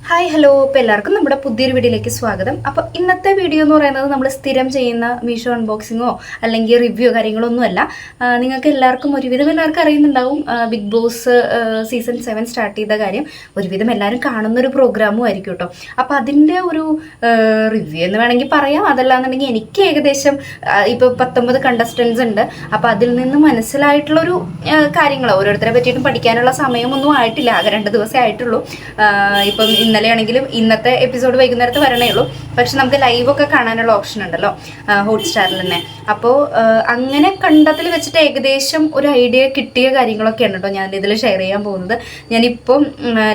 Hi hello, ഇപ്പോൾ എല്ലാവർക്കും നമ്മുടെ പുതിയൊരു വീഡിയോയിലേക്ക് സ്വാഗതം. അപ്പോൾ ഇന്നത്തെ വീഡിയോ എന്ന് പറയുന്നത് നമ്മൾ സ്ഥിരം ചെയ്യുന്ന മീഷോ അൺബോക്സിങ്ങോ അല്ലെങ്കിൽ റിവ്യൂ കാര്യങ്ങളോ ഒന്നുമല്ല. നിങ്ങൾക്ക് എല്ലാവർക്കും ഒരുവിധം എല്ലാവർക്കും അറിയുന്നുണ്ടാവും, ബിഗ് ബോസ് സീസൺ 7 സ്റ്റാർട്ട് ചെയ്ത കാര്യം ഒരുവിധം എല്ലാവരും കാണുന്നൊരു പ്രോഗ്രാമും ആയിരിക്കും കേട്ടോ. അപ്പോൾ അതിൻ്റെ ഒരു റിവ്യൂ എന്ന് വേണമെങ്കിൽ പറയാം. അതല്ലാന്നുണ്ടെങ്കിൽ എനിക്ക് ഏകദേശം ഇപ്പോൾ 19 കണ്ടസ്റ്റൻസ് ഉണ്ട്. അപ്പോൾ അതിൽ നിന്ന് മനസ്സിലായിട്ടുള്ളൊരു കാര്യങ്ങൾ ഓരോരുത്തരെ പറ്റിയിട്ടും പഠിക്കാനുള്ള സമയമൊന്നും ആയിട്ടില്ല. ആകെ 2 ദിവസമേ ആയിട്ടുള്ളൂ. ഇപ്പം ഇന്നലെ ആണെങ്കിലും ഇന്നത്തെ എപ്പിസോഡ് വൈകുന്നേരത്ത് വരണേ ഉള്ളൂ. പക്ഷെ നമുക്ക് ലൈവൊക്കെ കാണാനുള്ള ഓപ്ഷൻ ഉണ്ടല്ലോ ഹോട്ട്സ്റ്റാറിൽ തന്നെ. അപ്പോൾ അങ്ങനെ കണ്ടതിൽ വെച്ചിട്ട് ഏകദേശം ഒരു ഐഡിയ കിട്ടിയ കാര്യങ്ങളൊക്കെയാണ് കേട്ടോ ഞാൻ ഇതിൽ ഷെയർ ചെയ്യാൻ പോകുന്നത്. ഞാനിപ്പം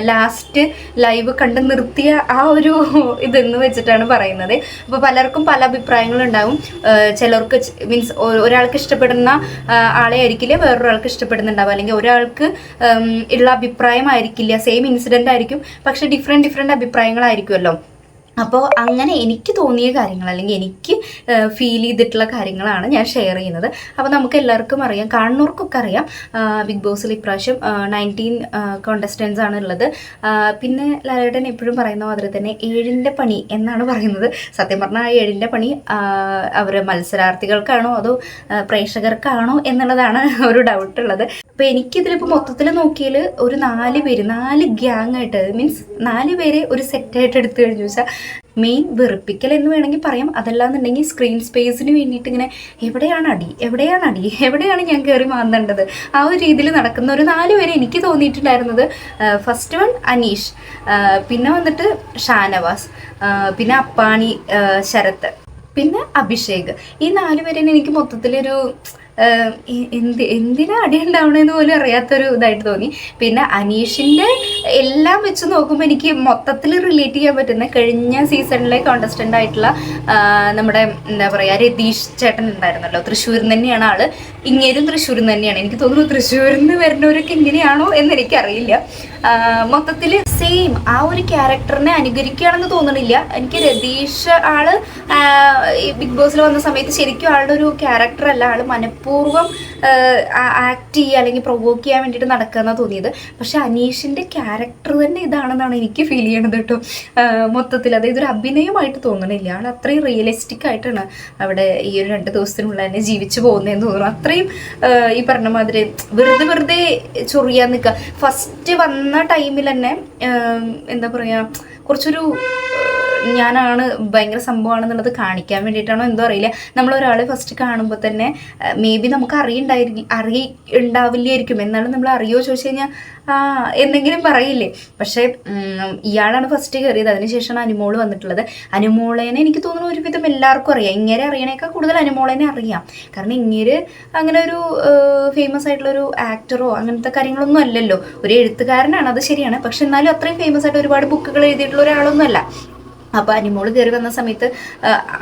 ലാസ്റ്റ് ലൈവ് കണ്ട് നിർത്തിയ ആ ഒരു ഇതെന്ന് വെച്ചിട്ടാണ് പറയുന്നത്. അപ്പോൾ പലർക്കും പല അഭിപ്രായങ്ങളുണ്ടാവും. ചിലർക്ക് മീൻസ് ഒരാൾക്ക് ഇഷ്ടപ്പെടുന്ന ആളെ ആയിരിക്കില്ല വേറൊരാൾക്ക് ഇഷ്ടപ്പെടുന്നുണ്ടാവും, അല്ലെങ്കിൽ ഒരാൾക്ക് ഉള്ള അഭിപ്രായമായിരിക്കില്ല, സെയിം ഇൻസിഡൻ്റ് ആയിരിക്കും, പക്ഷെ ഡിഫറെൻറ്റ് അഭിപ്രായങ്ങളായിരിക്കുമല്ലോ. അപ്പോൾ അങ്ങനെ എനിക്ക് തോന്നിയ കാര്യങ്ങൾ അല്ലെങ്കിൽ എനിക്ക് ഫീൽ ചെയ്തിട്ടുള്ള കാര്യങ്ങളാണ് ഞാൻ ഷെയർ ചെയ്യുന്നത്. അപ്പോൾ നമുക്ക് എല്ലാവർക്കും അറിയാം, കാണുന്നവർക്കൊക്കെ അറിയാം, ബിഗ് ബോസിൽ ഇപ്രാവശ്യം 19 കോണ്ടസ്റ്റൻസ് ആണ് ഉള്ളത്. പിന്നെ ലാലേട്ടൻ എപ്പോഴും പറയുന്ന മാതിരി തന്നെ 7ൻ്റെ പണി എന്നാണ് പറയുന്നത്. സത്യം പറഞ്ഞാൽ ആ 7ൻ്റെ പണി അവർ മത്സരാർത്ഥികൾക്കാണോ അതോ പ്രേക്ഷകർക്കാണോ എന്നുള്ളതാണ് ഒരു ഡൗട്ടുള്ളത്. അപ്പോൾ എനിക്കിതിലിപ്പോൾ മൊത്തത്തിൽ നോക്കിയാൽ ഒരു 4 ഗ്യാങ് ആയിട്ട് മീൻസ് 4 പേരെ ഒരു സെറ്റായിട്ട് എടുത്തു കഴിഞ്ഞു വെച്ചാൽ മെയിൻ വെറുപ്പിക്കൽ എന്ന് വേണമെങ്കിൽ പറയാം. അതല്ലാന്നുണ്ടെങ്കിൽ സ്ക്രീൻ സ്പേസിന് വേണ്ടിയിട്ട് ഇങ്ങനെ എവിടെയാണ് എവിടെയാണ് ഞാൻ കയറി മാന്തേണ്ടത്, ആ ഒരു രീതിയിൽ നടക്കുന്ന ഒരു 4 പേരെ എനിക്ക് തോന്നിയിട്ടുണ്ടായിരുന്നത്. ഫസ്റ്റ് വൺ അനീഷ്, പിന്നെ വന്നിട്ട് ഷാനവാസ്, പിന്നെ അപ്പാണി ശരത്ത്, പിന്നെ അഭിഷേക്. ഈ 4 പേരെ എനിക്ക് മൊത്തത്തിലൊരു എന്തിനാ അടി ഉണ്ടാവണമെന്ന് പോലും അറിയാത്തൊരു ഇതായിട്ട് തോന്നി. പിന്നെ അനീഷിൻ്റെ എല്ലാം വെച്ച് നോക്കുമ്പോൾ എനിക്ക് മൊത്തത്തിൽ റിലേറ്റ് ചെയ്യാൻ പറ്റുന്ന കഴിഞ്ഞ സീസണിലെ കോണ്ടസ്റ്റൻ്റ് ആയിട്ടുള്ള നമ്മുടെ എന്താ പറയുക രതീഷ് ചേട്ടൻ ഉണ്ടായിരുന്നല്ലോ, തൃശ്ശൂരിൽ നിന്ന് തന്നെയാണ് ആള്. ഇങ്ങേരും തൃശ്ശൂരിൽ നിന്ന് തന്നെയാണ്. എനിക്ക് തോന്നുന്നു തൃശ്ശൂരിൽ നിന്ന് വരുന്നവരൊക്കെ ഇങ്ങനെയാണോ എന്നെനിക്കറിയില്ല. മൊത്തത്തിൽ സെയിം ആ ഒരു ക്യാരക്ടറിനെ അനുകരിക്കുകയാണെന്ന് തോന്നണില്ല എനിക്ക്. രതീഷ് ആള് ബിഗ് ബോസിൽ വന്ന സമയത്ത് ശരിക്കും ആളുടെ ഒരു ക്യാരക്ടറല്ല, ആള് മനഃപൂർവ്വം ആക്ട് ചെയ്യുക അല്ലെങ്കിൽ പ്രൊവോക്ക് ചെയ്യാൻ വേണ്ടിയിട്ട് നടക്കുകയെന്നാണ് തോന്നിയത്. പക്ഷെ അനീഷിൻ്റെ ക്യാരക്ടർ തന്നെ ഇതാണെന്നാണ് എനിക്ക് ഫീൽ ചെയ്യണത് കേട്ടോ മൊത്തത്തിൽ. അതായത് ഒരു അഭിനയമായിട്ട് തോന്നണില്ല, ആൾ അത്രയും റിയലിസ്റ്റിക് ആയിട്ടാണ് അവിടെ ഈ ഒരു 2 ദിവസത്തിനുള്ളിൽ തന്നെ ജീവിച്ചു പോകുന്നതെന്ന് തോന്നുന്നു. അത്രയും ഈ പറഞ്ഞ മാതിരി വെറുതെ ചൊറിയാൻ നിൽക്കുക. ഫസ്റ്റ് വന്ന ടൈമിൽ തന്നെ എന്താ പറയുക, കുറച്ചൊരു ഞാനാണ് ഭയങ്കര സംഭവമാണെന്നുള്ളത് കാണിക്കാൻ വേണ്ടിയിട്ടാണോ എന്തോ അറിയില്ല. നമ്മളൊരാളെ ഫസ്റ്റ് കാണുമ്പോൾ തന്നെ മേ ബി നമുക്ക് അറിയുണ്ടാവില്ലായിരിക്കും, എന്നാലും നമ്മൾ അറിയോ ചോദിച്ചു കഴിഞ്ഞാൽ എന്തെങ്കിലും പറയില്ലേ. പക്ഷേ ഇയാളാണ് ഫസ്റ്റ് കയറിയത്. അതിനുശേഷമാണ് അനുമോള് വന്നിട്ടുള്ളത്. അനുമോളേനെ എനിക്ക് തോന്നുന്നു ഒരുവിധം എല്ലാവർക്കും അറിയാം. ഇങ്ങനെ അറിയണേക്കാൾ കൂടുതൽ അനുമോളേനെ അറിയാം. കാരണം ഇങ്ങനെ അങ്ങനെ ഒരു ഫേമസ് ആയിട്ടുള്ളൊരു ആക്ടറോ അങ്ങനത്തെ കാര്യങ്ങളൊന്നും അല്ലല്ലോ, ഒരു എഴുത്തുകാരനാണ്, അത് ശരിയാണ്. പക്ഷെ എന്നാലും അത്രയും ഫേമസ് ആയിട്ട് ഒരുപാട് ബുക്കുകൾ എഴുതിയിട്ടുള്ള ഒരാളൊന്നും അല്ല. അപ്പോൾ അനുമോള് കയറി വന്ന സമയത്ത്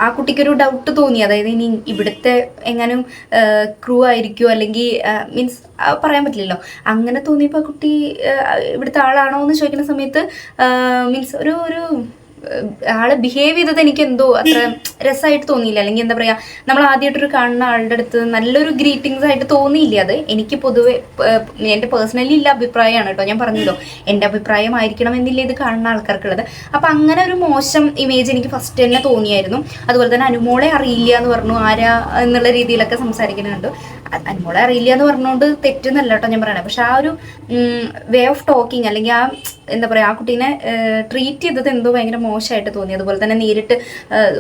ആ കുട്ടിക്കൊരു ഡൗട്ട് തോന്നി. അതായത് ഇനി ഇവിടുത്തെ എങ്ങാനും ക്രൂ ആയിരിക്കുമോ, അല്ലെങ്കിൽ മീൻസ് പറയാൻ പറ്റില്ലല്ലോ. അങ്ങനെ തോന്നിയപ്പോൾ ആ കുട്ടി ഇവിടുത്തെ ആളാണോ എന്ന് ചോദിക്കുന്ന സമയത്ത് മീൻസ് ഒരു ആള് ബിഹേവ് ചെയ്തത് എനിക്ക് എന്തോ അത്ര രസമായിട്ട് തോന്നിയില്ല. അല്ലെങ്കിൽ എന്താ പറയുക, നമ്മൾ ആദ്യമായിട്ടൊരു കാണുന്ന ആളുടെ അടുത്ത് നല്ലൊരു ഗ്രീറ്റിങ്സ് ആയിട്ട് തോന്നിയില്ല. അത് എനിക്ക് പൊതുവെ എൻ്റെ പേഴ്സണലി ഇല്ല അഭിപ്രായമാണ് കേട്ടോ, ഞാൻ പറഞ്ഞല്ലോ എൻ്റെ അഭിപ്രായമായിരിക്കണം എന്നില്ല ഇത് കാണുന്ന ആൾക്കാർക്കുള്ളത്. അപ്പം അങ്ങനെ ഒരു മോശം ഇമേജ് എനിക്ക് ഫസ്റ്റ് തന്നെ തോന്നിയായിരുന്നു. അതുപോലെ തന്നെ അനുമോളെ അറിയില്ല എന്ന് പറഞ്ഞു, ആരാ എന്നുള്ള രീതിയിലൊക്കെ സംസാരിക്കുന്നുണ്ട്. അനുമോളെ അറിയില്ല എന്ന് പറഞ്ഞുകൊണ്ട് തെറ്റെന്നല്ല കേട്ടോ ഞാൻ പറയണേ. പക്ഷെ ആ ഒരു വേ ഓഫ് ടോക്കിങ് അല്ലെങ്കിൽ ആ എന്താ പറയുക, ആ കുട്ടീനെ ട്രീറ്റ് ചെയ്തത് എന്തോ ഭയങ്കര മോശമായിട്ട് തോന്നി. അതുപോലെ തന്നെ നേരിട്ട്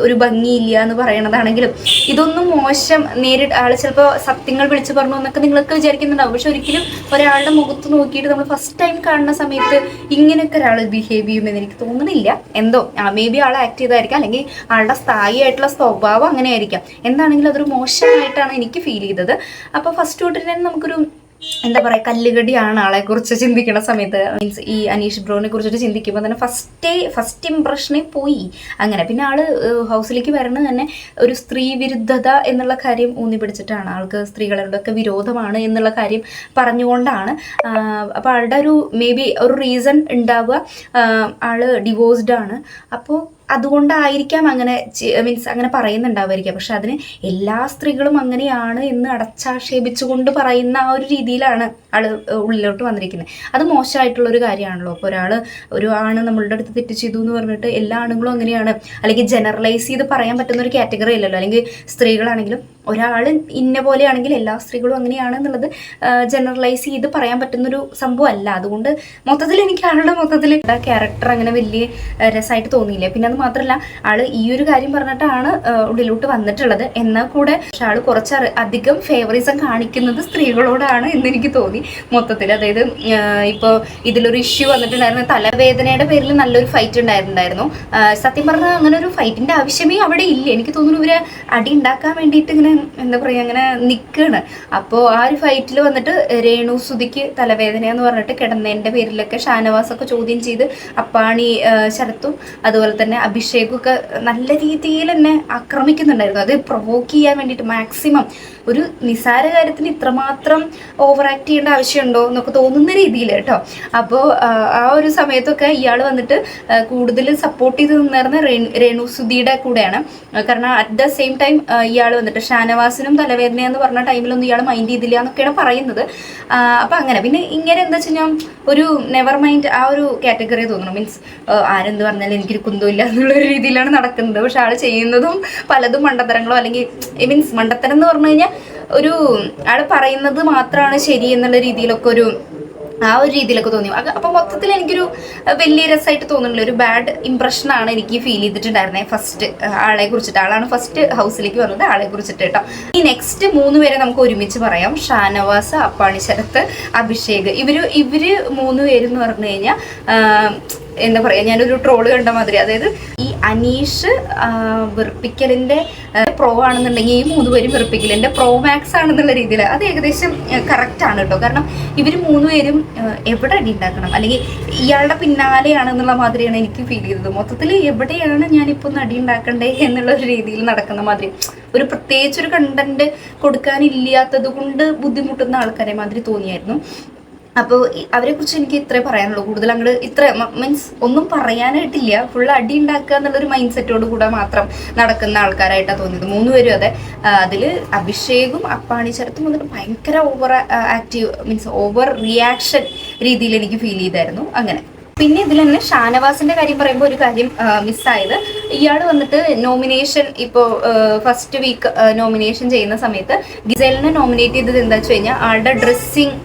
ഒരു ഭംഗിയില്ല എന്ന് പറയണതാണെങ്കിലും ഇതൊന്നും മോശം. നേരിട്ട് ആൾ ചിലപ്പോൾ സത്യങ്ങൾ വിളിച്ചു പറഞ്ഞു എന്നൊക്കെ നിങ്ങളൊക്കെ വിചാരിക്കുന്നുണ്ടാവും. പക്ഷെ ഒരിക്കലും ഒരാളുടെ മുഖത്ത് നോക്കിയിട്ട് നമ്മൾ ഫസ്റ്റ് ടൈം കാണുന്ന സമയത്ത് ഇങ്ങനെയൊക്കെ ഒരാൾ ബിഹേവ് ചെയ്യുമെന്ന് എനിക്ക് തോന്നുന്നില്ല. എന്തോ മേ ബി ആൾ ആക്ട് ചെയ്തായിരിക്കാം, അല്ലെങ്കിൽ ആളുടെ സ്ഥായിയായിട്ടുള്ള സ്വഭാവം അങ്ങനെ ആയിരിക്കാം. എന്താണെങ്കിലും അതൊരു മോശമായിട്ടാണ് എനിക്ക് ഫീൽ ചെയ്തത്. അപ്പോൾ ഫസ്റ്റ് തൊട്ടിട്ട് തന്നെ നമുക്കൊരു എന്താ പറയുക, കല്ലുകടിയാണ് ആളെക്കുറിച്ച് ചിന്തിക്കുന്ന സമയത്ത്. മീൻസ് ഈ അനീഷ് ബ്രോനെ കുറിച്ചിട്ട് ചിന്തിക്കുമ്പോൾ തന്നെ ഫസ്റ്റ് ഇംപ്രഷനെ പോയി. അങ്ങനെ പിന്നെ ആള് ഹൗസിലേക്ക് വരണത് തന്നെ ഒരു സ്ത്രീ വിരുദ്ധത എന്നുള്ള കാര്യം ഊന്നി പിടിച്ചിട്ടാണ്. ആൾക്ക് സ്ത്രീകളോടൊക്കെ വിരോധമാണ് എന്നുള്ള കാര്യം പറഞ്ഞുകൊണ്ടാണ്. അപ്പോൾ ആളുടെ ഒരു മേ ബി ഒരു റീസൺ ഉണ്ടാവുക, ആള് ഡിവോഴ്സ്ഡ് ആണ്. അപ്പോൾ അതുകൊണ്ടായിരിക്കാം അങ്ങനെ മീൻസ് അങ്ങനെ പറയുന്നുണ്ടാവുമായിരിക്കാം. പക്ഷെ അതിന് എല്ലാ സ്ത്രീകളും അങ്ങനെയാണ് എന്ന് അടച്ചാക്ഷേപിച്ചുകൊണ്ട് പറയുന്ന ആ ഒരു രീതിയിലാണ് ആള് ഉള്ളിലോട്ട് വന്നിരിക്കുന്നത്. അത് മോശമായിട്ടുള്ള ഒരു കാര്യമാണല്ലോ. അപ്പോൾ ഒരു ആണ് നമ്മളുടെ അടുത്ത് തെറ്റ് ചെയ്തു എന്ന് പറഞ്ഞിട്ട് എല്ലാ ആണുങ്ങളും അങ്ങനെയാണ്, അല്ലെങ്കിൽ ജനറലൈസ് ചെയ്ത് പറയാൻ പറ്റുന്ന ഒരു കാറ്റഗറി അല്ലല്ലോ. അല്ലെങ്കിൽ സ്ത്രീകളാണെങ്കിലും ഒരാൾ ഇന്ന പോലെയാണെങ്കിൽ എല്ലാ സ്ത്രീകളും അങ്ങനെയാണ് എന്നുള്ളത് ജനറലൈസ് ചെയ്ത് പറയാൻ പറ്റുന്നൊരു സംഭവം അല്ല. അതുകൊണ്ട് മൊത്തത്തിൽ എനിക്ക് ആളുടെ മൊത്തത്തിൽ ക്യാരക്ടർ അങ്ങനെ വലിയ രസമായിട്ട് തോന്നിയില്ല. പിന്നെ അത് മാത്രമല്ല, ആള് ഈ ഒരു കാര്യം പറഞ്ഞിട്ടാണ് ഉള്ളിലോട്ട് വന്നിട്ടുള്ളത്. എന്നാൽ കൂടെ പക്ഷെ ആള് കുറച്ച് അധികം ഫേവറിസം കാണിക്കുന്നത് സ്ത്രീകളോടാണ് എന്നെനിക്ക് തോന്നി മൊത്തത്തിൽ. അതായത് ഇപ്പോൾ ഇതിലൊരു ഇഷ്യൂ വന്നിട്ടുണ്ടായിരുന്നു, തലവേദനയുടെ പേരിൽ നല്ലൊരു ഫൈറ്റ് ഉണ്ടായിട്ടുണ്ടായിരുന്നു. സത്യം പറഞ്ഞാൽ അങ്ങനെ ഒരു ഫൈറ്റിന്റെ ആവശ്യമേ അവിടെ ഇല്ല. എനിക്ക് തോന്നുന്നു ഇവരെ അടി ഉണ്ടാക്കാൻ വേണ്ടിയിട്ട് ഇങ്ങനെ എന്താ പറയുക അങ്ങനെ നിൽക്കുകയാണ്. അപ്പോൾ ആ ഒരു ഫൈറ്റിൽ വന്നിട്ട് രേണു സുധിക്ക് തലവേദന എന്ന് പറഞ്ഞിട്ട് കിടന്നതിൻ്റെ പേരിലൊക്കെ ഷാനവാസൊക്കെ ചോദ്യം ചെയ്ത് അപ്പാണി ശരത്തും അതുപോലെ തന്നെ അഭിഷേകും ഒക്കെ നല്ല രീതിയിൽ തന്നെ ആക്രമിക്കുന്നുണ്ടായിരുന്നു. അത് പ്രൊവോക്ക് ചെയ്യാൻ വേണ്ടിയിട്ട് മാക്സിമം. ഒരു നിസാര കാര്യത്തിന് ഇത്രമാത്രം ഓവർ ആക്ട് ചെയ്യേണ്ട ആവശ്യമുണ്ടോ എന്നൊക്കെ തോന്നുന്ന രീതിയിൽ കേട്ടോ. അപ്പോൾ ആ ഒരു സമയത്തൊക്കെ ഇയാൾ വന്നിട്ട് കൂടുതൽ സപ്പോർട്ട് ചെയ്ത് നിന്നിരുന്ന രേണു സുധിയുടെ കൂടെയാണ്. കാരണം അറ്റ് ദ സെയിം ടൈം ഇയാൾ വന്നിട്ട് ഷാനവാസിനും തലവേദന എന്ന് പറഞ്ഞ ടൈമിലൊന്നും ഇയാൾ മൈൻഡ് ചെയ്തില്ല എന്നൊക്കെയാണ് പറയുന്നത്. അപ്പം അങ്ങനെ പിന്നെ ഇങ്ങനെ എന്താ വെച്ച് കഴിഞ്ഞാൽ ഒരു നെവർ മൈൻഡ് ആ ഒരു കാറ്റഗറി തോന്നുന്നു. മീൻസ് ആരെന്ത് പറഞ്ഞാലും എനിക്കൊരു കുന്തമില്ല എന്നുള്ളൊരു രീതിയിലാണ് നടക്കുന്നത്. പക്ഷെ ആൾ ചെയ്യുന്നതും പലതും മണ്ടത്തരങ്ങളോ, അല്ലെങ്കിൽ മീൻസ് മണ്ടത്തരം എന്ന് പറഞ്ഞു കഴിഞ്ഞാൽ ഒരു ആൾ പറയുന്നത് മാത്രമാണ് ശരി എന്നുള്ള രീതിയിലൊക്കെ ആ ഒരു രീതിയിലൊക്കെ തോന്നി. അപ്പം മൊത്തത്തിൽ എനിക്കൊരു വലിയ രസമായിട്ട് തോന്നുന്നില്ല. ഒരു ബാഡ് ഇംപ്രഷനാണ് എനിക്ക് ഫീൽ ചെയ്തിട്ടുണ്ടായിരുന്നത് ഫസ്റ്റ് ആളെ കുറിച്ചിട്ട്. ആളാണ് ഫസ്റ്റ് ഹൗസിലേക്ക് വന്നത്, ആളെ കുറിച്ചിട്ട് കേട്ടോ. ഈ നെക്സ്റ്റ് 3 പേരെ നമുക്ക് ഒരുമിച്ച് പറയാം. ഷാനവാസ്, അപ്പാണി ശരത്ത്, അഭിഷേക്. ഇവര് 3 പേരെന്ന് പറഞ്ഞു കഴിഞ്ഞാൽ എന്താ പറയുക, ഞാനൊരു ട്രോള് കണ്ട മാതിരി, അതായത് ഈ അനീഷ് വെറുപ്പിക്കലിൻ്റെ പ്രോ ആണെന്നുണ്ടെങ്കിൽ ഈ 3 പേരും വെറുപ്പിക്കലിൻ്റെ പ്രോ മാക്സ് ആണെന്നുള്ള രീതിയിൽ അത് ഏകദേശം കറക്റ്റാണ് കേട്ടോ. കാരണം ഇവർ 3 പേരും എവിടെ അടി ഉണ്ടാക്കണം, അല്ലെങ്കിൽ ഇയാളുടെ പിന്നാലെയാണെന്നുള്ള മാതിരിയാണ് എനിക്ക് ഫീൽ ചെയ്തത്. മൊത്തത്തിൽ എവിടെയാണ് ഞാനിപ്പോൾ ഒന്ന് അടി ഉണ്ടാക്കണ്ടേ എന്നുള്ള ഒരു രീതിയിൽ നടക്കുന്ന മാതിരി, ഒരു പ്രത്യേകിച്ചൊരു കണ്ടന്റ് കൊടുക്കാനില്ലാത്തത് കൊണ്ട് ബുദ്ധിമുട്ടുന്ന ആൾക്കാരെ മാതിരി തോന്നിയായിരുന്നു. അപ്പോൾ അവരെ കുറിച്ച് എനിക്ക് ഇത്രേ പറയാനുള്ളൂ. കൂടുതൽ അങ്ങോട്ട് ഇത്ര മീൻസ് ഒന്നും പറയാനായിട്ടില്ല. ഫുൾ അടി ഉണ്ടാക്കുക എന്നുള്ളൊരു മൈൻഡ് സെറ്റോട് കൂടെ മാത്രം നടക്കുന്ന ആൾക്കാരായിട്ടാണ് തോന്നിയത് 3 പേരും. അതെ, അതിൽ അഭിഷേകും അപ്പാണി ശരത്തും വന്നിട്ട് ഭയങ്കര over active means over reaction രീതിയിൽ എനിക്ക് ഫീൽ ചെയ്തായിരുന്നു. അങ്ങനെ പിന്നെ ഇതിൽ തന്നെ ഷാനവാസിന്റെ കാര്യം പറയുമ്പോൾ ഒരു കാര്യം മിസ്സായത്, ഇയാൾ വന്നിട്ട് നോമിനേഷൻ ഇപ്പോൾ ഫസ്റ്റ് വീക്ക് നോമിനേഷൻ ചെയ്യുന്ന സമയത്ത് ഗിസേലിനെ നോമിനേറ്റ് ചെയ്തത് എന്താ വെച്ച് കഴിഞ്ഞാൽ ആളുടെ ഡ്രസ്സിങ്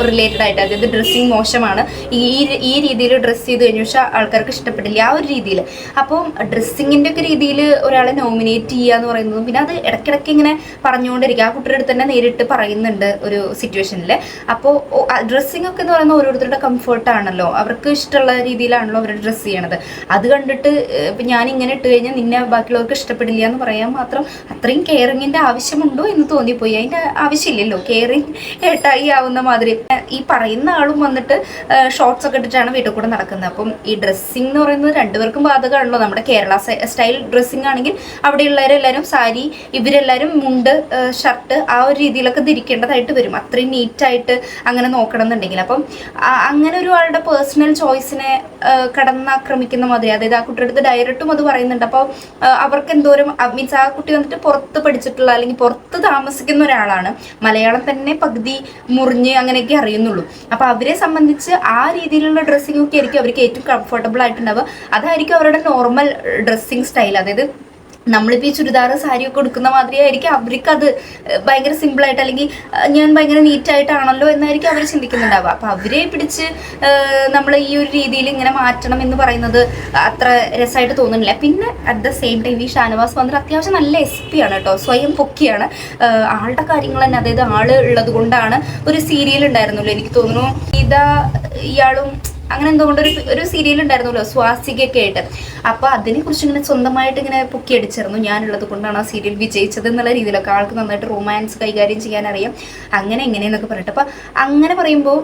റിലേറ്റഡ് ആയിട്ട്. അതായത് ഡ്രസ്സിങ് മോശമാണ്, ഈ രീതിയിൽ ഡ്രസ്സ് ചെയ്ത് കഴിഞ്ഞ പക്ഷേ ആൾക്കാർക്ക് ഇഷ്ടപ്പെട്ടില്ല ആ ഒരു രീതിയിൽ. അപ്പോൾ ഡ്രസ്സിങ്ങിൻ്റെ ഒക്കെ രീതിയിൽ ഒരാളെ നോമിനേറ്റ് ചെയ്യുക എന്ന് പറയുന്നതും പിന്നെ അത് ഇടയ്ക്കിടയ്ക്ക് ഇങ്ങനെ പറഞ്ഞുകൊണ്ടിരിക്കുക. ആ കുട്ടിയുടെ അടുത്ത് തന്നെ നേരിട്ട് പറയുന്നുണ്ട് ഒരു സിറ്റുവേഷനിൽ. അപ്പോൾ ഡ്രസ്സിങ് ഒക്കെ എന്ന് പറയുന്നത് ഓരോരുത്തരുടെ കംഫർട്ടാണല്ലോ, അവർക്ക് ഇഷ്ടമുള്ള രീതിയിലാണല്ലോ അവർ ഡ്രസ്സ് ചെയ്യണത്. അത് കണ്ടിട്ട് ഇപ്പം ഞാൻ ഇങ്ങനെ ഇട്ട് കഴിഞ്ഞാൽ നിന്നെ ബാക്കിയുള്ളവർക്ക് ഇഷ്ടപ്പെടില്ല എന്ന് പറയാൻ മാത്രം അത്രയും കെയറിങ്ങിൻ്റെ ആവശ്യമുണ്ടോ എന്ന് തോന്നിപ്പോയി. അതിൻ്റെ ആവശ്യമില്ലല്ലോ, കെയറിങ് ഏട്ടായി ആവുന്ന മാതിരി. ഈ പറയുന്ന ആളും വന്നിട്ട് ഷോർട്സ് ഒക്കെ ഇട്ടിട്ടാണ് വീട്ടിൽ കൂടെ നടക്കുന്നത്. അപ്പം ഈ ഡ്രസ്സിങ് എന്ന് പറയുന്നത് 2 പേർക്കും ബാധകമാണല്ലോ. നമ്മുടെ കേരള സ്റ്റൈൽ ഡ്രസ്സിങ് ആണെങ്കിൽ അവിടെയുള്ളവരെല്ലാവരും സാരി, ഇവരെല്ലാവരും മുണ്ട്, ഷർട്ട് ആ ഒരു രീതിയിലൊക്കെ ധരിക്കേണ്ടതായിട്ട് വരും, അത്രയും നീറ്റായിട്ട് അങ്ങനെ നോക്കണം എന്നുണ്ടെങ്കിൽ. അപ്പം അങ്ങനെ ഒരു ആളുടെ പേഴ്സണൽ ചോയ്സിനെ കടന്നാക്രമിക്കുന്ന മാതിരി, അതായത് ആ കുട്ടിയുടെ അടുത്ത് ഡയറക്റ്റും അത് പറയുന്നുണ്ട്. അപ്പോൾ അവർക്ക് എന്തോരം മീൻസ് ആ കുട്ടി വന്നിട്ട് പുറത്ത് പഠിച്ചിട്ടുള്ള അല്ലെങ്കിൽ പുറത്ത് താമസിക്കുന്ന ഒരാളാണ്, മലയാളം തന്നെ പകുതി മുറിഞ്ഞ് അങ്ങനെയൊക്കെ അറിയുന്നുള്ളൂ. അപ്പോൾ അവരെ സംബന്ധിച്ച് ആ രീതിയിലുള്ള ഡ്രസ്സിംഗ് ഒക്കെ ആയിരിക്കും അവർക്ക് ഏറ്റവും കംഫർട്ടബിൾ ആയിട്ടുണ്ടാവുക. അതായിരിക്കും അവരുടെ നോർമൽ ഡ്രസ്സിങ് സ്റ്റൈൽ. അതായത് നമ്മളിപ്പോൾ ഈ ചുരിദാർ സാരിയൊക്കെ കൊടുക്കുന്ന മാതിരിയായിരിക്കും അവർക്ക് അത് ഭയങ്കര സിമ്പിളായിട്ട്, അല്ലെങ്കിൽ ഞാൻ ഭയങ്കര നീറ്റായിട്ടാണല്ലോ എന്നായിരിക്കും അവർ ചിന്തിക്കുന്നുണ്ടാവുക. അപ്പോൾ അവരെ പിടിച്ച് നമ്മൾ ഈ ഒരു രീതിയിൽ ഇങ്ങനെ മാറ്റണം എന്ന് പറയുന്നത് അത്ര രസമായിട്ട് തോന്നുന്നില്ല. പിന്നെ അറ്റ് ദ സെയിം ടൈം ഈ ഷാനവാസ് വന്നിട്ട് അത്യാവശ്യം നല്ല SP ആണ് കേട്ടോ, സ്വയം പൊക്കിയാണ് ആളുടെ കാര്യങ്ങൾ തന്നെ. അതായത് ആള് ഉള്ളത് കൊണ്ടാണ് ഒരു സീരിയൽ ഉണ്ടായിരുന്നല്ലോ, എനിക്ക് തോന്നുന്നു ഇയാളും അങ്ങനെ എന്തുകൊണ്ട് ഒരു സീരിയൽ ഉണ്ടായിരുന്നല്ലോ സ്വാസികയൊക്കെ ആയിട്ട്. അപ്പോൾ അതിനെക്കുറിച്ച് ഇങ്ങനെ സ്വന്തമായിട്ട് ഇങ്ങനെ പൊക്കിയടിച്ചിരുന്നു, ഞാനുള്ളത് കൊണ്ടാണ് ആ സീരിയൽ വിജയിച്ചത് എന്നുള്ള രീതിയിലൊക്കെ. ആൾക്ക് നന്നായിട്ട് റൊമാൻസ് കൈകാര്യം ചെയ്യാൻ അറിയാം, അങ്ങനെ എങ്ങനെയെന്നൊക്കെ പറഞ്ഞിട്ട്. അപ്പോൾ അങ്ങനെ പറയുമ്പോൾ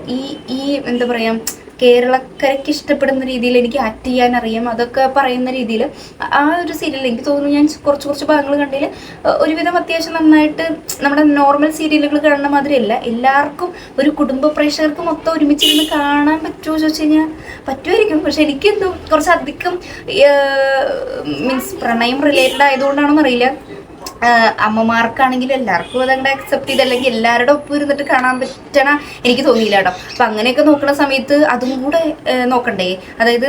ഈ എന്താ പറയുക, കേരളക്കരയ്ക്ക് ഇഷ്ടപ്പെടുന്ന രീതിയിൽ എനിക്ക് ആക്ട് ചെയ്യാൻ അറിയാം, അതൊക്കെ പറയുന്ന രീതിയിൽ ആ ഒരു സീരിയൽ എനിക്ക് തോന്നുന്നു ഞാൻ കുറച്ച് ഭാഗങ്ങൾ കണ്ടതിൽ ഒരുവിധം അത്യാവശ്യം നന്നായിട്ട് നമ്മുടെ നോർമൽ സീരിയലുകൾ കാണുന്ന മാതിരിയല്ല, എല്ലാവർക്കും ഒരു കുടുംബ പ്രേക്ഷകർക്ക് മൊത്തം ഒരുമിച്ചിരുന്ന് കാണാൻ പറ്റുമോ ചോദിച്ചു കഴിഞ്ഞാൽ പറ്റുമായിരിക്കും. പക്ഷെ എനിക്കെന്തോ കുറച്ചധികം മീൻസ് പ്രണയം റിലേറ്റഡ് ആയതുകൊണ്ടാണോന്ന് അറിയില്ല, അമ്മമാർക്കാണെങ്കിലും എല്ലാവർക്കും അതങ്ങടെ അക്സെപ്റ്റ് ചെയ്ത് അല്ലെങ്കിൽ എല്ലാവരുടെ ഒപ്പം ഇരുന്നിട്ട് കാണാൻ പറ്റണ എനിക്ക് തോന്നിയില്ല കേട്ടോ. അപ്പം അങ്ങനെയൊക്കെ നോക്കുന്ന സമയത്ത് അതും കൂടെ നോക്കണ്ടേ, അതായത്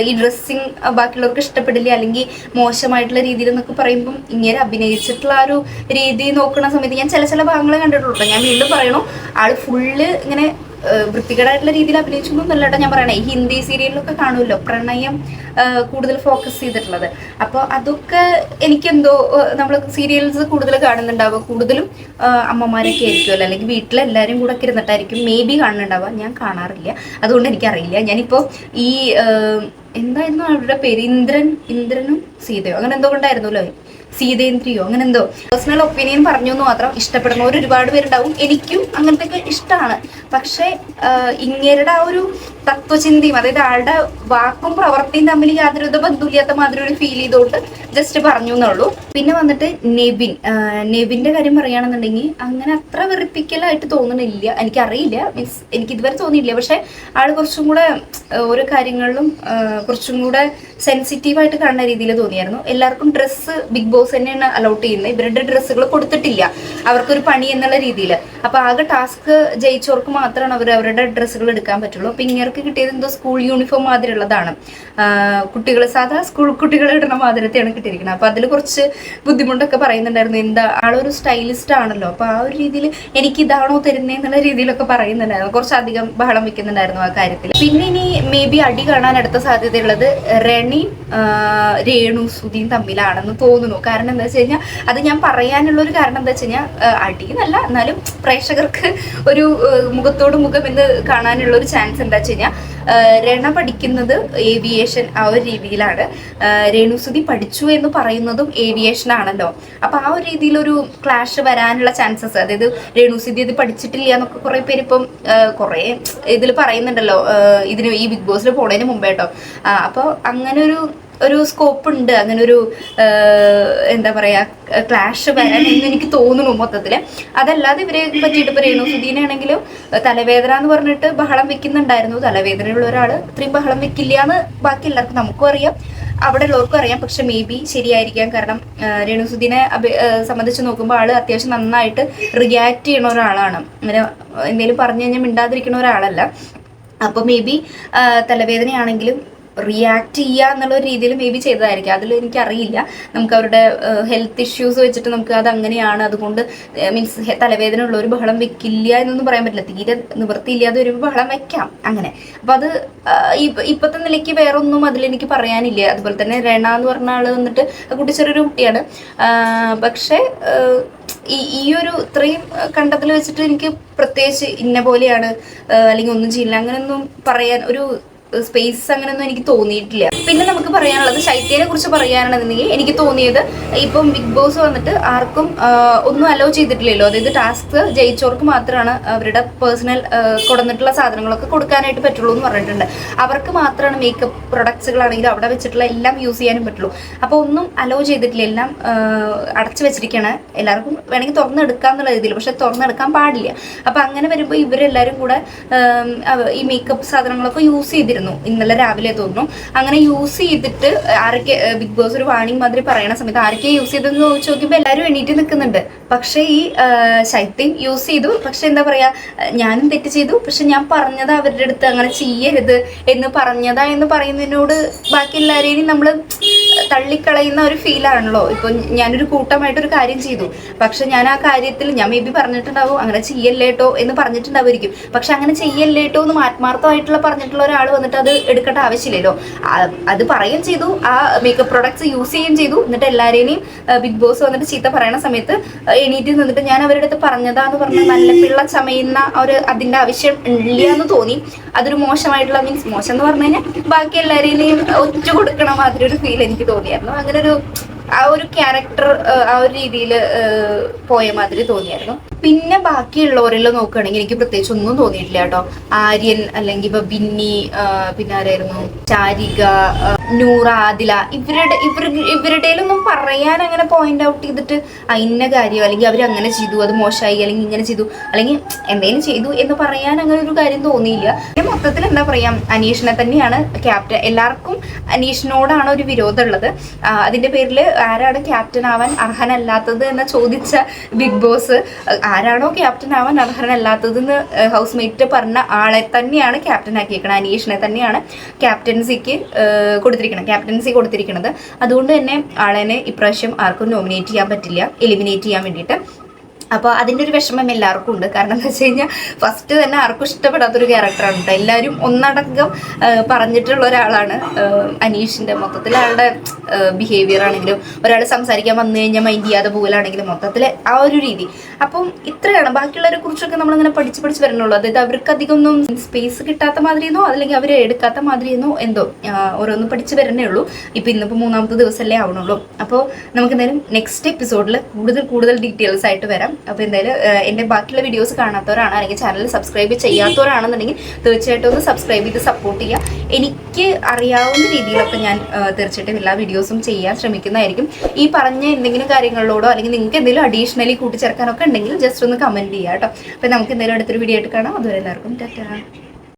ഈ ഡ്രസ്സിങ് ബാക്കിയുള്ളവർക്ക് ഇഷ്ടപ്പെടില്ല അല്ലെങ്കിൽ മോശമായിട്ടുള്ള രീതിയിൽ എന്നൊക്കെ പറയുമ്പം ഇങ്ങനെ അഭിനയിച്ചിട്ടുള്ള ആ ഒരു രീതി നോക്കുന്ന സമയത്ത് ഞാൻ ചില ഭാഗങ്ങളെ കണ്ടിട്ടുള്ളൂ. ഞാൻ വീണ്ടും പറയണു, ആള് ഫുള്ള് ഇങ്ങനെ വൃത്തികേടായിട്ടുള്ള രീതിയിൽ അഭിനയിച്ചൊന്നും അല്ല ഞാൻ പറയണേ. ഈ ഹിന്ദി സീരിയലിലൊക്കെ കാണുമല്ലോ പ്രണയം കൂടുതൽ ഫോക്കസ് ചെയ്തിട്ടുള്ളത്, അപ്പോൾ അതൊക്കെ എനിക്കെന്തോ നമ്മൾ സീരിയൽസ് കൂടുതൽ കാണുന്നുണ്ടാവുക കൂടുതലും അമ്മമാരൊക്കെ ആയിരിക്കുമല്ലോ, അല്ലെങ്കിൽ വീട്ടിലെല്ലാവരും കൂടെ ഒക്കെ ഇരുന്നിട്ടായിരിക്കും മേ ബി കാണുന്നുണ്ടാവുക. ഞാൻ കാണാറില്ല, അതുകൊണ്ട് എനിക്കറിയില്ല. ഞാനിപ്പോൾ ഈ എന്തായിരുന്നു അവരുടെ പേര്, ഇന്ദ്രനും സീതയോ അങ്ങനെ എന്തോ കൊണ്ടായിരുന്നല്ലോ, സീതേന്ദ്രിയോ അങ്ങനെ എന്തോ. പേഴ്സണൽ ഒപ്പീനിയൻ പറഞ്ഞു എന്ന് മാത്രം. ഇഷ്ടപ്പെടുന്നവർ ഒരുപാട് പേരുണ്ടാവും, എനിക്കും അങ്ങനത്തെ ഒക്കെ ഇഷ്ടമാണ്. പക്ഷെ ഇങ്ങേരുടെ ആ ഒരു തത്വചിന്തയും അതായത് ആളുടെ വാക്കും പ്രവൃത്തിയും തമ്മിൽ യാതൊരു ബന്ധമില്ലാത്ത മാതിരി ഒരു ഫീൽ ചെയ്തോണ്ട് ജസ്റ്റ് പറഞ്ഞു എന്നുള്ളൂ. പിന്നെ വന്നിട്ട് നെവിന്റെ കാര്യം പറയുകയാണെന്നുണ്ടെങ്കിൽ അങ്ങനെ അത്ര വെറുപ്പിക്കലായിട്ട് തോന്നണില്ല, എനിക്കറിയില്ല, മീൻസ് എനിക്ക് ഇതുവരെ തോന്നിയില്ല. പക്ഷെ ആള് കുറച്ചും കൂടെ ഓരോ കാര്യങ്ങളിലും കുറച്ചും കൂടെ സെൻസിറ്റീവായിട്ട് കാണുന്ന രീതിയിൽ തോന്നിയായിരുന്നു. എല്ലാവർക്കും ഡ്രസ്സ് ബിഗ് ബോസ് തന്നെയാണ് അലോട്ട് ചെയ്യുന്നത്, ഇവരുടെ ഡ്രസ്സുകൾ കൊടുത്തിട്ടില്ല അവർക്കൊരു പണി എന്നുള്ള രീതിയിൽ. അപ്പൊ ആകെ ടാസ്ക് ജയിച്ചവർക്ക് മാത്രമാണ് അവരുടെ ഡ്രസ്സുകൾ എടുക്കാൻ പറ്റുള്ളൂ. അപ്പൊ ഇങ്ങേർക്ക് കിട്ടിയത് എന്തോ സ്കൂൾ യൂണിഫോം മാതിരി ഉള്ളതാണ്, കുട്ടികൾ സാധാ സ്കൂൾ കുട്ടികൾ ഇടുന്ന മാതിരത്തെയാണ് കിട്ടിയിരിക്കുന്നത്. അപ്പൊ അതിൽ കുറച്ച് ബുദ്ധിമുട്ടൊക്കെ പറയുന്നുണ്ടായിരുന്നു. എന്താ ആളൊരു സ്റ്റൈലിസ്റ്റ് ആണല്ലോ, അപ്പൊ ആ ഒരു രീതിയിൽ എനിക്ക് ഇതാണോ തരുന്നതെന്നുള്ള രീതിയിലൊക്കെ പറയുന്നുണ്ടായിരുന്നു, കുറച്ചധികം ബഹളം വെക്കുന്നുണ്ടായിരുന്നു ആ കാര്യത്തിൽ. പിന്നെ ഇനി മേ ബി അടി കാണാൻ അടുത്ത സാധ്യതയുള്ളത് രേണു സുധിയും തമ്മിലാണെന്ന് തോന്നുന്നു. കാരണം എന്താ വെച്ച് കഴിഞ്ഞാൽ അത് ഞാൻ പറയാനുള്ള ഒരു കാരണം എന്താ വെച്ച് കഴിഞ്ഞാൽ അടി എന്നല്ല, എന്നാലും പ്രേക്ഷകർക്ക് ഒരു മുഖത്തോട് മുഖം എന്ന് കാണാനുള്ള ഒരു ചാൻസ് എന്താ വെച്ച് കഴിഞ്ഞാൽ രണ പഠിക്കുന്നത് ഏവിയേഷൻ ആ ഒരു രീതിയിലാണ്, രേണുസുതി പഠിച്ചു എന്ന് പറയുന്നതും ഏവിയേഷൻ ആണല്ലോ. അപ്പൊ ആ ഒരു രീതിയിലൊരു ക്ലാഷ് വരാനുള്ള ചാൻസസ്, അതായത് രേണുസുതി ഇത് പഠിച്ചിട്ടില്ല എന്നൊക്കെ കുറെ പേര് ഇപ്പം കുറെ ഇതിൽ പറയുന്നുണ്ടല്ലോ ഇതിന് ഈ ബിഗ് ബോസിൽ പോണതിന് മുമ്പേ കേട്ടോ. അപ്പോൾ അങ്ങനെ ഒരു സ്കോപ്പ് ഉണ്ട്, അങ്ങനെ ഒരു എന്താ പറയാ ക്ലാഷ് വരാൻ എന്ന് എനിക്ക് തോന്നുന്നു മൊത്തത്തില്. അതല്ലാതെ ഇവരെ പറ്റിയിട്ട് ഇപ്പൊ രേണുസുധീനെ ആണെങ്കിലും തലവേദന എന്ന് പറഞ്ഞിട്ട് ബഹളം വെക്കുന്നുണ്ടായിരുന്നു. തലവേദനയുള്ള ഒരാള് ഇത്രയും ബഹളം വെക്കില്ല എന്ന് ബാക്കി എല്ലാവർക്കും നമുക്കും അറിയാം, അവിടെ ഉള്ളവർക്കും അറിയാം. പക്ഷെ മേ ബി ശരിയായിരിക്കാം, കാരണം രേണുസുധീനെ സംബന്ധിച്ച് നോക്കുമ്പോൾ ആള് അത്യാവശ്യം നന്നായിട്ട് റിയാക്ട് ചെയ്യണ ഒരാളാണ്, അങ്ങനെ എന്തെങ്കിലും പറഞ്ഞു കഴിഞ്ഞാൽ മിണ്ടാതിരിക്കണ ഒരാളല്ല. അപ്പൊ മേ ബി തലവേദനയാണെങ്കിലും റിയാക്ട് ചെയ്യുക എന്നുള്ള രീതിയിൽ മേ ബി ചെയ്തതായിരിക്കും, അതിൽ എനിക്കറിയില്ല. നമുക്ക് അവരുടെ ഹെൽത്ത് ഇഷ്യൂസ് വെച്ചിട്ട് നമുക്ക് അത് അങ്ങനെയാണ്, അതുകൊണ്ട് മീൻസ് തലവേദന ഉള്ള ഒരു ബഹളം വെക്കില്ല എന്നൊന്നും പറയാൻ പറ്റില്ല, തീരെ നിവൃത്തിയില്ലാതെ ഒരു ബഹളം വെക്കാം അങ്ങനെ. അപ്പം അത് ഇപ്പോഴത്തെ നിലയ്ക്ക് വേറൊന്നും അതിലെനിക്ക് പറയാനില്ല. അതുപോലെ തന്നെ രണ എന്ന് പറഞ്ഞ ആള് വന്നിട്ട് കുട്ടി ചെറിയൊരു കുട്ടിയാണ്, പക്ഷേ ഈ ഒരു ഇത്രയും കണ്ടതിൽ വെച്ചിട്ട് എനിക്ക് പ്രത്യേകിച്ച് ഇന്ന പോലെയാണ് അല്ലെങ്കിൽ ഒന്നും ചെയ്യില്ല അങ്ങനെയൊന്നും പറയാൻ ഒരു സ്പേസ് അങ്ങനെയൊന്നും എനിക്ക് തോന്നിയിട്ടില്ല. പിന്നെ നമുക്ക് പറയാനുള്ളത് ശൈത്യനെ കുറിച്ച് പറയാനാണെന്നുണ്ടെങ്കിൽ എനിക്ക് തോന്നിയത് ഇപ്പം ബിഗ് ബോസ് വന്നിട്ട് ആർക്കും ഒന്നും അലോ ചെയ്തിട്ടില്ലല്ലോ, അതായത് ടാസ്ക് ജയിച്ചവർക്ക് മാത്രമാണ് അവരുടെ പേഴ്സണൽ കൊടുന്നിട്ടുള്ള സാധനങ്ങളൊക്കെ കൊടുക്കാനായിട്ട് പറ്റുള്ളൂ എന്ന് പറഞ്ഞിട്ടുണ്ട്. അവർക്ക് മാത്രമാണ് മേക്കപ്പ് പ്രൊഡക്ട്സുകളാണെങ്കിലും അവിടെ വെച്ചിട്ടുള്ള എല്ലാം യൂസ് ചെയ്യാനും പറ്റുള്ളൂ. അപ്പോൾ ഒന്നും അലോ ചെയ്തിട്ടില്ല, എല്ലാം അടച്ചു വെച്ചിരിക്കുകയാണ്. എല്ലാവർക്കും വേണമെങ്കിൽ തുറന്നെടുക്കാം എന്നുള്ള രീതിയിൽ, പക്ഷെ തുറന്നെടുക്കാൻ പാടില്ല. അപ്പം അങ്ങനെ വരുമ്പോൾ ഇവരെല്ലാവരും കൂടെ ഈ മേക്കപ്പ് സാധനങ്ങളൊക്കെ യൂസ് ചെയ്തിരുന്നു ഇന്നലെ രാവിലെ തോന്നുന്നു. അങ്ങനെ യൂസ് ചെയ്തിട്ട് ആരൊക്കെ ബിഗ് ബോസ് ഒരു വാണിംഗ് മാതിരി പറയണ സമയത്ത് ആരൊക്കെ യൂസ് ചെയ്തെന്ന് ചോദിച്ചു നോക്കിയപ്പോൾ എല്ലാവരും എണീറ്റ് നിൽക്കുന്നുണ്ട്. പക്ഷേ ഈ ശൈത്യം യൂസ് ചെയ്തു, പക്ഷെ എന്താ പറയാ ഞാനും തെറ്റ് ചെയ്തു, പക്ഷെ ഞാൻ പറഞ്ഞത് അവരുടെ അടുത്ത് അങ്ങനെ ചെയ്യരുത് എന്ന് പറഞ്ഞതാ എന്ന് പറയുന്നതിനോട് ബാക്കി എല്ലാവരെയും നമ്മൾ തള്ളിക്കളയുന്ന ഒരു ഫീലാണല്ലോ. ഇപ്പൊ ഞാനൊരു കൂട്ടമായിട്ടൊരു കാര്യം ചെയ്തു, പക്ഷെ ഞാൻ ആ കാര്യത്തിൽ ഞാൻ മേ ബി പറഞ്ഞിട്ടുണ്ടാവും അങ്ങനെ ചെയ്യല്ലേട്ടോ എന്ന് പറഞ്ഞിട്ടുണ്ടാവുമായിരിക്കും, പക്ഷെ അങ്ങനെ ചെയ്യല്ലേട്ടോ എന്ന് ആത്മാർത്ഥമായിട്ടുള്ള പറഞ്ഞിട്ടുള്ള ഒരാൾ വന്നിട്ട് അത് എടുക്കേണ്ട ആവശ്യമില്ലല്ലോ. അത് പറയുകയും ചെയ്തു, ആ മേക്കപ്പ് പ്രൊഡക്ട്സ് യൂസ് ചെയ്യുകയും ചെയ്തു, എന്നിട്ട് എല്ലാവരെയും ബിഗ് ബോസ് വന്നിട്ട് ചീത്ത പറയണ സമയത്ത് എണീറ്റ് നിന്നിട്ട് ഞാൻ അവരുടെ അടുത്ത് പറഞ്ഞതാന്ന് പറഞ്ഞാൽ നല്ല പിള്ള ചമയുന്ന അതിന്റെ ആവശ്യം ഇല്ല എന്ന് തോന്നി. അതൊരു മോശമായിട്ടുള്ള മീൻസ് മോശം എന്ന് പറഞ്ഞു കഴിഞ്ഞാൽ ബാക്കി എല്ലാവരെയും ഒറ്റ കൊടുക്കണ മാതിരി ഒരു ഫീൽ എനിക്ക് തോന്നിയായിരുന്നു. അങ്ങനെ ഒരു ആ ഒരു ക്യാരക്ടർ ആ ഒരു രീതിയിൽ പോയ മാതിരി തോന്നിയായിരുന്നു. പിന്നെ ബാക്കിയുള്ളവരിൽ നോക്കുകയാണെങ്കിൽ എനിക്ക് പ്രത്യേകിച്ച് ഒന്നും തോന്നിയിട്ടില്ല കേട്ടോ. ആര്യൻ അല്ലെങ്കിൽ ഇപ്പൊ ബിന്നി, പിന്നെ ആരായിരുന്നു, ചാരിക, നൂറ, ആദില, ഇവരുടെയിലൊന്നും പറയാൻ അങ്ങനെ പോയിന്റ് ഔട്ട് ചെയ്തിട്ട് ഇന്ന കാര്യം അല്ലെങ്കിൽ അവർ അങ്ങനെ ചെയ്തു അത് മോശമായി അല്ലെങ്കിൽ ഇങ്ങനെ ചെയ്തു അല്ലെങ്കിൽ എന്തെങ്കിലും ചെയ്തു എന്ന് പറയാൻ അങ്ങനെ ഒരു കാര്യം തോന്നിയില്ല. മൊത്തത്തിൽ എന്താ പറയാ, അനീഷിനെ തന്നെയാണ് ക്യാപ്റ്റൻ. എല്ലാവർക്കും അനീഷിനോടാണ് ഒരു വിരോധം ഉള്ളത്. അതിന്റെ പേരിൽ ആരാണ് ക്യാപ്റ്റൻ ആവാൻ അർഹനല്ലാത്തത് എന്ന് ചോദിച്ച ബിഗ് ബോസ് ആരാണോ ക്യാപ്റ്റൻ ആവാൻ അർഹനല്ലാത്തതെന്ന് ഹൗസ് മേറ്റ് പറഞ്ഞ ആളെ തന്നെയാണ് ക്യാപ്റ്റൻ ആക്കിയേക്കണം. അനീഷിനെ തന്നെയാണ് ക്യാപ്റ്റൻസി കൊടുത്തിരിക്കുന്നത്. അതുകൊണ്ട് തന്നെ ആളെന്നെ ഇപ്രാവശ്യം ആർക്കും നോമിനേറ്റ് ചെയ്യാൻ പറ്റില്ല, എലിമിനേറ്റ് ചെയ്യാൻ വേണ്ടിയിട്ട്. അപ്പോൾ അതിൻ്റെ ഒരു വിഷമം എല്ലാവർക്കും ഉണ്ട്. കാരണം എന്താ വെച്ച് കഴിഞ്ഞാൽ ഫസ്റ്റ് തന്നെ ആർക്കും ഇഷ്ടപ്പെടാത്തൊരു ക്യാരക്ടറാണ് കേട്ടോ. എല്ലാവരും ഒന്നടങ്കം പറഞ്ഞിട്ടുള്ള ഒരാളാണ് അനീഷിൻ്റെ. മൊത്തത്തിൽ ആളുടെ ബിഹേവിയർ ആണെങ്കിലും ഒരാൾ സംസാരിക്കാൻ വന്നു കഴിഞ്ഞാൽ മൈൻഡ് ചെയ്യാതെ പോകലാണെങ്കിലും മൊത്തത്തിൽ ആ ഒരു രീതി. അപ്പം ഇത്രയാണ്. ബാക്കിയുള്ളവരെ കുറിച്ചൊക്കെ നമ്മളിങ്ങനെ പഠിച്ച് വരണുള്ളൂ. അതായത് അവർക്ക് അധികം ഒന്നും സ്പേസ് കിട്ടാത്ത മാതിരിയെന്നോ അല്ലെങ്കിൽ അവർ എടുക്കാത്ത മാതിരിയെന്നോ എന്തോ ഓരോന്ന് പഠിച്ച് വരണേ ഉള്ളൂ. ഇപ്പം ഇന്നിപ്പോൾ 3ാമത്തെ ദിവസമല്ലേ ആവണുള്ളൂ. അപ്പോൾ നമുക്ക് എന്തായാലും നെക്സ്റ്റ് എപ്പിസോഡിൽ കൂടുതൽ ഡീറ്റെയിൽസ് ആയിട്ട് വരാം. അപ്പോൾ എന്തായാലും എൻ്റെ ബാക്കിയുള്ള വീഡിയോസ് കാണാത്തവരാണ് അല്ലെങ്കിൽ ചാനൽ സബ്സ്ക്രൈബ് ചെയ്യാത്തവരാണെന്നുണ്ടെങ്കിൽ തീർച്ചയായിട്ടും ഒന്ന് സബ്സ്ക്രൈബ് ചെയ്ത് സപ്പോർട്ട് ചെയ്യുക. എനിക്ക് അറിയാവുന്ന രീതിയിലൊക്കെ ഞാൻ തീർച്ചയായിട്ടും എല്ലാ വീഡിയോസും ചെയ്യാൻ ശ്രമിക്കുന്നതായിരിക്കും. ഈ പറഞ്ഞ എന്തെങ്കിലും കാര്യങ്ങളിലോടോ അല്ലെങ്കിൽ നിങ്ങൾക്ക് എന്തെങ്കിലും അഡീഷണലി കൂട്ടിച്ചേർക്കാനൊക്കെ ഉണ്ടെങ്കിൽ ജസ്റ്റ് ഒന്ന് കമൻറ്റ് ചെയ്യുക കേട്ടോ. അപ്പോൾ നമുക്ക് എന്തായാലും അടുത്തൊരു വീഡിയോ ആയിട്ട് കാണാം. അതുവരെ എല്ലാവർക്കും ടാറ്റാ.